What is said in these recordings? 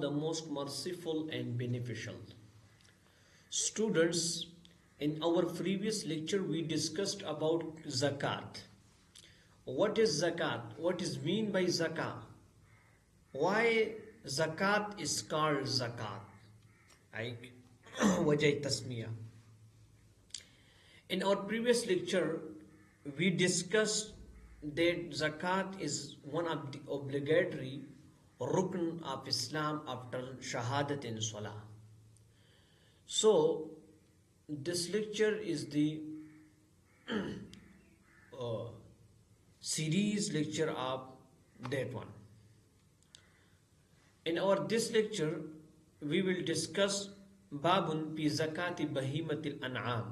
the most merciful and beneficial. Students, in our previous lecture we discussed about zakat. What is zakat? What is mean by zakat? Why zakat is called zakat? Like wajah tasmiya. In our previous lecture we discussed that zakat is one of the obligatory rukn of Islam after shahadat in salah. So this lecture is the series lecture of that one. In our this lecture we will discuss babun fi zakati bahimatil an'am.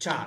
4।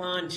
5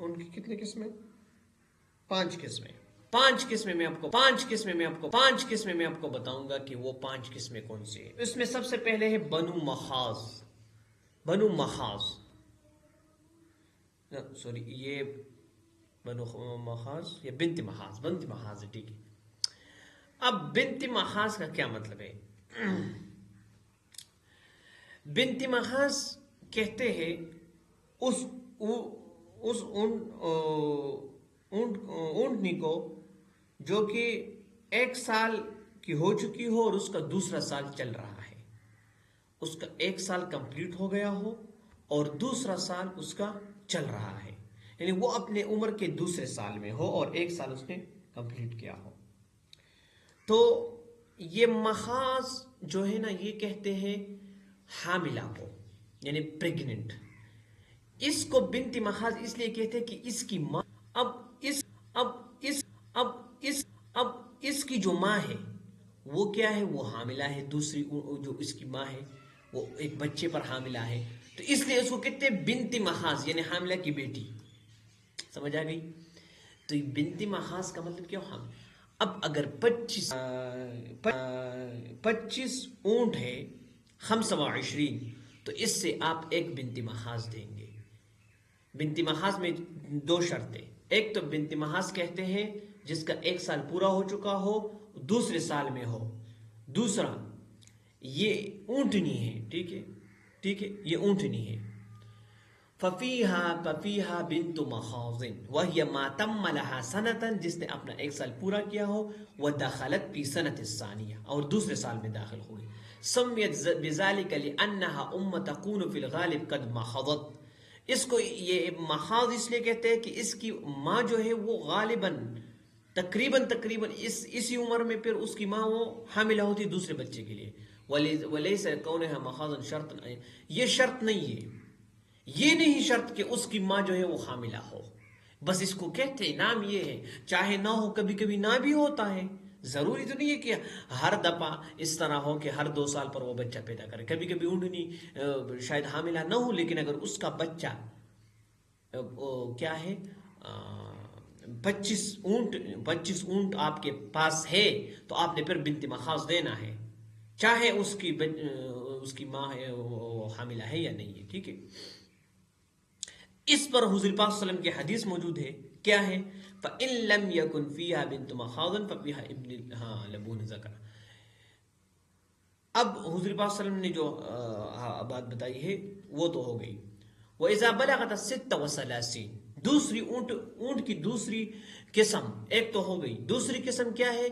اونٹ کی کتنی قسمیں؟ 5 قسمیں۔ 5 قسمیں میں آپ کو بتاؤں گا کہ وہ 5 قسمیں کون سی ہیں۔ اس میں سب سے پہلے ہے بنو مخاض۔ بنو مخاض، سوری، یہ بنو مخاض یا بنت مخاض، بنت مخاض، ٹھیک ہے۔ اب بنت مخاض کا کیا مطلب ہے؟ بنت مخاض کہتے ہیں اس اونٹنی کو جو کہ 1 سال کی ہو چکی ہو اور اس کا دوسرا سال چل رہا ہے، اس کا 1 سال کمپلیٹ ہو گیا ہو اور دوسرا سال اس کا چل رہا ہے، یعنی وہ اپنے عمر کے دوسرے سال میں ہو اور 1 سال اس نے کمپلیٹ کیا ہو، تو یہ مخاض جو ہے نا یہ کہتے ہیں حاملہ کو، یعنی پریگننٹ۔ اس کو بنت مخاض اس لیے کہتے ہیں کہ اس کی ماں اب اس کی جو ماں ہے وہ کیا ہے؟ وہ حاملہ ہے، دوسری جو اس کی ماں ہے وہ ایک بچے پر حاملہ ہے، تو اس لیے اس کو کہتے ہیں بنت مخاض، یعنی حاملہ کی بیٹی۔ سمجھ آ گئی؟ تو یہ بنت مخاض کا مطلب کیا ہو؟ اب اگر 25 اونٹ ہے 25، تو اس سے آپ ایک بنت مخاض دیں گے۔ بنت مخاض میں 2 شرطیں، ایک تو بنت مخاض کہتے ہیں جس کا 1 سال پورا ہو چکا ہو، دوسرے سال میں ہو، دوسرا یہ اونٹنی ہے، ٹھیک ہے، یہ اونٹنی ہے۔ ففیہا بنت مخاض وہی ما تم لہا سنتاً، جس نے اپنا 1 سال پورا کیا ہو، ودخلت فی سنۃ الثانیہ، اور دوسرے سال میں داخل ہوئی، سمیت بذالک لانہا تکون فی الغالب قد مخضت، اس کو یہ مخاض اس لیے کہتے ہیں کہ اس کی ماں جو ہے وہ غالباً تقریباً اسی عمر میں پھر اس کی ماں وہ حاملہ ہوتی دوسرے بچے کے لیے۔ ولیس کونہا مخاضا شرط، یہ شرط نہیں ہے، یہ نہیں شرط کہ اس کی ماں جو ہے وہ حاملہ ہو، بس اس کو کہتے ہیں، نام یہ ہے، چاہے نہ ہو، کبھی کبھی نہ بھی ہوتا ہے، ضروری تو نہیں ہے کہ ہر دفعہ اس طرح ہو کہ ہر 2 سال پر وہ بچہ پیدا کرے، کبھی کبھی اونٹنی شاید حاملہ نہ ہو، لیکن اگر اس کا بچہ کیا ہے 25 اونٹ آپ کے پاس ہے، تو آپ نے پھر بنت مخاض دینا ہے، چاہے اس کی ماں ہے وہ حاملہ ہے یا نہیں ہے، ٹھیک ہے۔ اس پر حضور پاک صلی اللہ علیہ وسلم کی حدیث موجود ہے، کیا ہے؟ فَإِن لَمْ يَكُنْ فِيهَا بِنْتُ مَخَاضٍ فَفِيهَا ابْنُ لَبُونٍ ذَكَرَ۔ اب حضور پاک صلی اللہ علیہ وسلم نے جو بات بتائی ہے وہ تو ہو گئی۔ وَإِذَا بَلَغَتْ 36، دوسری اونٹ کی دوسری قسم ایک تو ہو گئی، دوسری قسم کیا ہے؟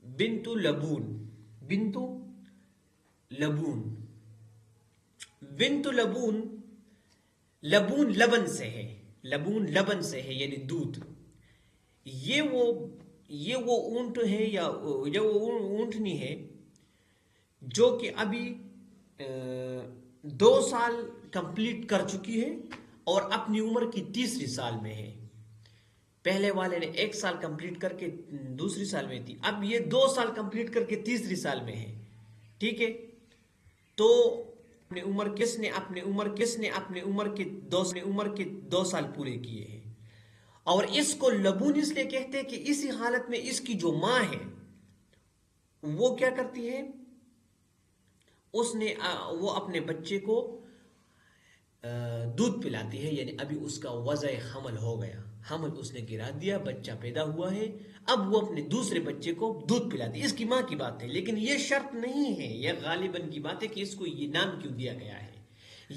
بنت لبون۔ بنت لبون، بنت لبون، لبون لبن سے ہے، لبون لبن سے ہے یعنی دودھ۔ یہ وہ اونٹ ہے یا وہ اونٹنی ہے جو کہ ابھی 2 سال کمپلیٹ کر چکی ہے اور اپنی عمر کی 3 سال میں ہے۔ پہلے والے نے 1 سال کمپلیٹ کر کے دوسری سال میں تھی، اب یہ 2 سال کمپلیٹ کر کے 3 سال میں ہے، ٹھیک ہے۔ تو اپنے عمر کے 2 سال پورے کیے ہیں، اور اس کو لبون اس لیے کہتے ہیں کہ اسی حالت میں اس کی جو ماں ہے وہ کیا کرتی ہے؟ وہ اپنے بچے کو دودھ پلاتی ہے، یعنی ابھی اس کا وضع حمل ہو گیا، حمل اس نے گرا دیا، بچہ پیدا ہوا ہے، اب وہ اپنے دوسرے بچے کو دودھ پلاتی ہے، اس کی ماں کی بات ہے، لیکن یہ شرط نہیں ہے، یہ غالباً کی بات ہے کہ اس کو یہ نام کیوں دیا گیا ہے،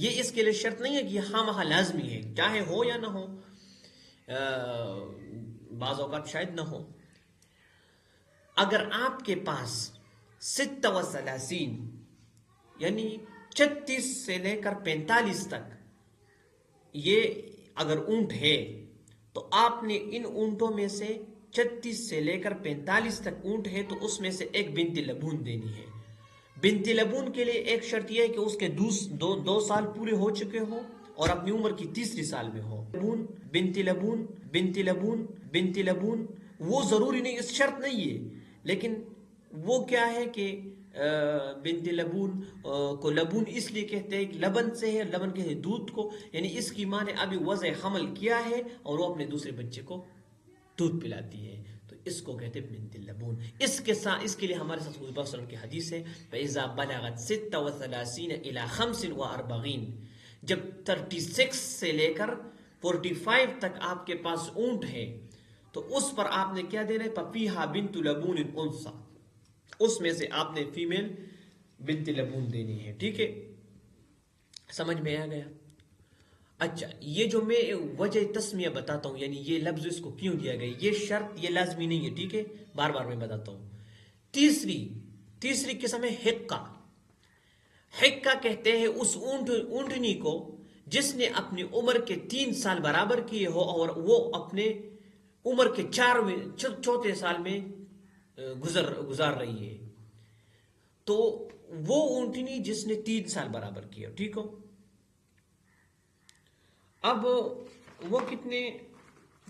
یہ اس کے لیے شرط نہیں ہے کہ یہ ہاں وہاں لازمی ہے، چاہے ہو یا نہ ہو، بعض اوقات شاید نہ ہو۔ اگر آپ کے پاس 36 یعنی 36 سے لے کر 45 تک یہ اگر اونٹ ہے، تو آپ نے ان اونٹوں میں سے 36 سے لے کر 45 تک اونٹ ہے تو اس میں سے ایک بنت لبون دینی ہے۔ بنت لبون کے لیے ایک شرط یہ ہے کہ اس کے 2 سال پورے ہو چکے ہوں اور اپنی عمر کی 3 سال میں ہو۔ بنت لبون، بنت لبون، بنت لبون، وہ ضروری نہیں، اس شرط نہیں ہے، لیکن وہ کیا ہے کہ بنت لبون کو لبون اس لیے کہتے ہیں کہ لبن سے ہے، لبن کہتے ہیں دودھ کو، یعنی اس کی ماں نے ابھی وضع حمل کیا ہے اور وہ اپنے دوسرے بچے کو دودھ پلاتی ہے، تو اس کو کہتے ہیں بنت لبون۔ اس کے ساتھ اس کے لیے ہمارے ساتھ حضور صلی اللہ علیہ وسلم کی حدیث ہے فَإِذَا بَلَغَتْ 36 إِلَى 45 جب 36 سے لے کر 45 تک آپ کے پاس اونٹ ہے تو اس پر آپ نے کیا دینا ہے؟ پپیہا بنت لبون انثى، اس میں سے آپ نے فیمیل بنت لبون دینی ہے، ٹھیک ہے، سمجھ میں آ گیا؟ اچھا، یہ جو میں وجہ تسمیہ بتاتا ہوں، یعنی یہ لفظ اس کو کیوں دیا گیا، یہ شرط یہ لازمی نہیں ہے، ٹھیک ہے، بار بار میں بتاتا ہوں۔ تیسری قسم ہے حقہ۔ حقہ کہتے ہیں اس اونٹنی کو جس نے اپنی عمر کے 3 سال برابر کیے ہو اور وہ اپنے عمر کے چوتھے سال میں گزار رہی ہے، تو وہ اونٹنی جس نے 3 سال برابر کیا، ٹھیک ہو۔ اب وہ کتنے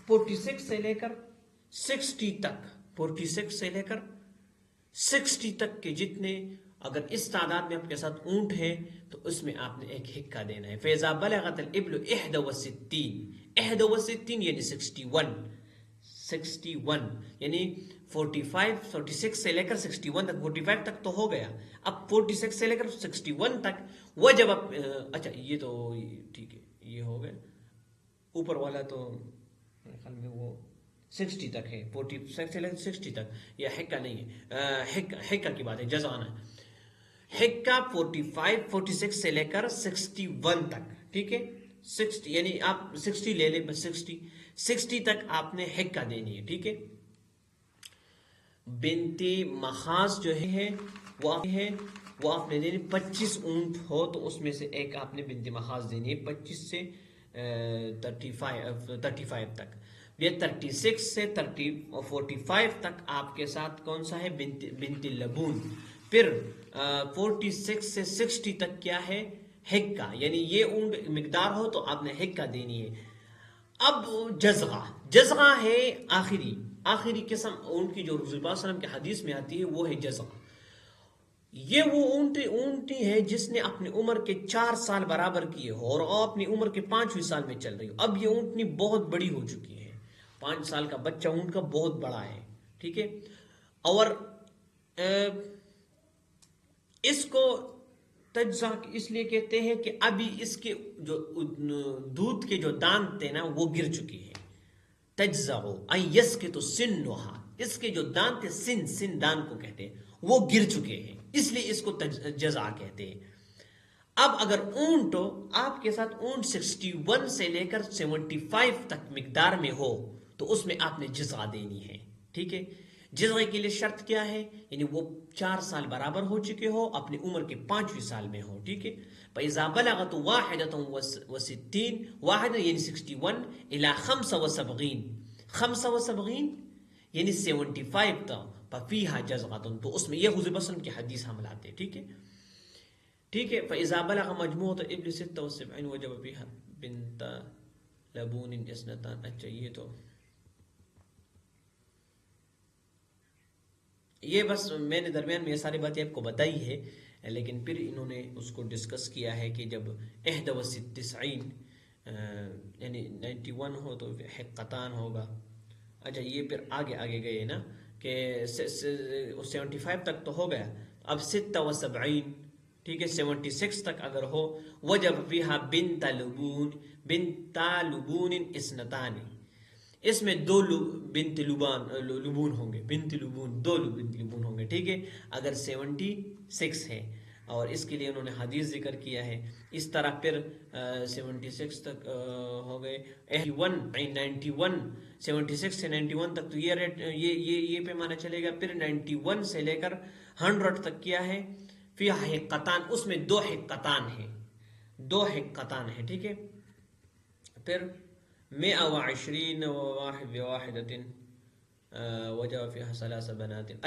46 سے لے کر 60 تک، 46 سے لے کر 60 تک کے جتنے اگر اس تعداد میں آپ کے ساتھ اونٹ ہے تو اس میں آپ نے ایک حقہ دینا ہے۔ فَإِذَا بَلَغَتِ الْإِبْلُ 61 یعنی 61 یعنی 46 سے لے کر 61 تک، 45 تک تو ہو گیا، اب 46 سے لے کر 61 تک وہ جب اچھا یہ تو ٹھیک ہے، یہ ہو گیا، اوپر والا تو میرے خیال میں وہ 60 تک ہے، 46 سے لے کر 60 تک، یہ حقہ نہیں ہے، حقہ کی بات ہے، جزانا ہے۔ حقہ 46 سے لے کر 61 تک، ٹھیک ہے، 60 یعنی آپ 60 لے لیں، بس 60 تک آپ نے حقہ دینی ہے، ٹھیک ہے۔ بنت مخاض جو ہے وہ آپ نے دینی 25 اونٹ ہو تو اس میں سے ایک آپ نے بنت مخاض دینی ہے، 25 سے 35 تک۔ یہ 36 سے 45 تک آپ کے ساتھ کون سا ہے؟ بنت لبون۔ پھر 46 سے 60 تک کیا ہے؟ حقہ، یعنی یہ اونٹ مقدار ہو تو آپ نے حقہ دینی ہے۔ اب جزغہ ہے آخری قسم اونٹ کی جو رسول اللہ صلی اللہ علیہ وسلم کی حدیث میں آتی ہے، وہ ہے جزغہ۔ یہ وہ اونٹی ہے جس نے اپنی عمر کے 4 سال برابر کیے ہو اور اپنی عمر کے 5ویں سال میں چل رہی ہو، اب یہ اونٹنی بہت بڑی ہو چکی ہے، 5 سال کا بچہ اونٹ کا بہت بڑا ہے، ٹھیک ہے، اور اس کو تجزا اس لیے کہتے ہیں کہ ابھی اس کے جو دودھ کے جو دانت تھے نا وہ گر چکی ہے، تجزعو ان یسقط سنھا، اس کے جو دانت تھے، سن دانت کو کہتے ہیں، وہ گر چکے ہیں، اس لیے اس کو جزع کہتے ہیں۔ اب اگر اونٹ آپ کے ساتھ اونٹ 61 سے لے کر 75 تک مقدار میں ہو تو اس میں آپ نے جزع دینی ہے، ٹھیک ہے۔ جزع کے لیے شرط کیا ہے؟ یعنی وہ 4 سال برابر ہو چکے ہو، اپنی عمر کے 5ویں سال میں ہو، ٹھیک ہے۔ فَإِذَا بَلَغَتْ 61 یعنی 61 إِلَى 75 یعنی 75 تک فَفِيهَا جَزْغَةٌ، تو اس میں یہ حضور صلی اللہ علیہ وسلم کی حدیث ہم لاتے ہیں، ٹھیک ہے، ٹھیک ہے۔ فَإِذَا بَلَغَ مَجْمُوعَةُ الْإِبْلِ 76 وَجَبَ فِيهَا بِنْتَ لَبُونٍ اثْنَتَانِ، اچھا یہ تو یہ بس میں نے درمیان میں یہ ساری باتیں آپ کو بتائی ہے، لیکن پھر انہوں نے اس کو ڈسکس کیا ہے کہ جب 91 یعنی 91 ہو تو حقتان ہوگا۔ اچھا یہ پھر آگے گئے نا کہ 75 تک تو ہو گیا، اب 76، ٹھیک ہے، 76 تک اگر ہو وجب فیہا بنت لبون اثنتان، اس میں 2 بنت لبون ہوں گے، دو بنت لبون ہوں گے، ٹھیک ہے، اگر 76 ہے، اور اس کے لیے انہوں نے حدیث ذکر کیا ہے۔ اس طرح پھر 76 تک ہو گئے، 91 76 سے 91 تک تو یہ ریٹ یہ پیمانہ چلے گا۔ پھر 91 سے لے کر 100 تک کیا ہے؟ فیہا حقتان، اس میں 2 حقتان ہیں، ٹھیک ہے۔ پھر 120 وواحدة وجب فيها 3 بنات،